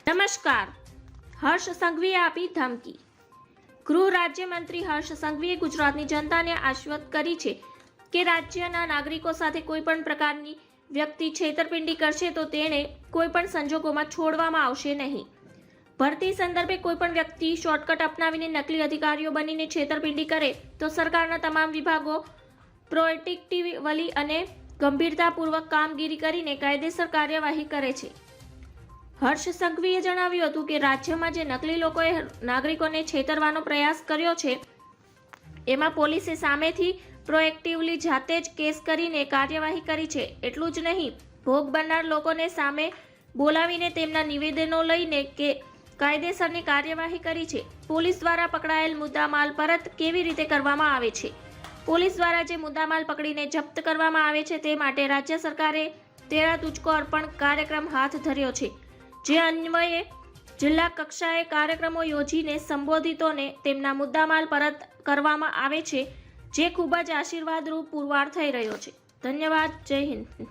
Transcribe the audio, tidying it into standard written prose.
નમસ્કાર. હર્ષ સંઘવીએ આપી ધમકી. ગૃહ રાજ્યમંત્રી હર્ષ સંઘવીએ ગુજરાતની જનતાને આશ્વસ્ત કરી છે કે રાજ્યના નાગરિકો સાથે કોઈપણ પ્રકારની વ્યક્તિ છેતરપિંડી કરશે તો તેને કોઈપણ સંજોગોમાં છોડવામાં આવશે નહીં. ભરતી સંદર્ભે કોઈપણ વ્યક્તિ શોર્ટકટ અપનાવીને નકલી અધિકારીઓ બનીને છેતરપિંડી કરે તો સરકારના તમામ વિભાગો પ્રોએક્ટિવલી અને ગંભીરતાપૂર્વક કામગીરી કરીને કાયદેસર કાર્યવાહી કરે છે. હર્ષ સંઘવીએ જણાવ્યું હતું કે રાજ્યમાં જે નકલી લોકોએ નાગરિકોને છેતરવાનો પ્રયાસ કર્યો છે એમાં પોલીસે સામેથી પ્રોએક્ટિવલી જાતે જ કેસ કરીને કાર્યવાહી કરી છે. એટલું જ નહીં, ભોગ બનનાર લોકોને સામે બોલાવીને તેમના નિવેદનો લઈને કે કાયદેસરની કાર્યવાહી કરી છે. પોલીસ દ્વારા પકડાયેલ મુદ્દામાલ પરત કેવી રીતે કરવામાં આવે છે? પોલીસ દ્વારા જે મુદ્દામાલ પકડીને જપ્ત કરવામાં આવે છે તે માટે રાજ્ય સરકારે તેરા તુજકો અર્પણ કાર્યક્રમ હાથ ધર્યો છે, જે અન્વયે જિલ્લા કક્ષાએ કાર્યક્રમો યોજીને સંબોધિતોને તેમના મુદ્દામાલ પરત કરવામાં આવે છે, જે ખૂબ જ આશીર્વાદરૂપ પુરવાર થઈ રહ્યો છે. ધન્યવાદ. જય હિન્દ.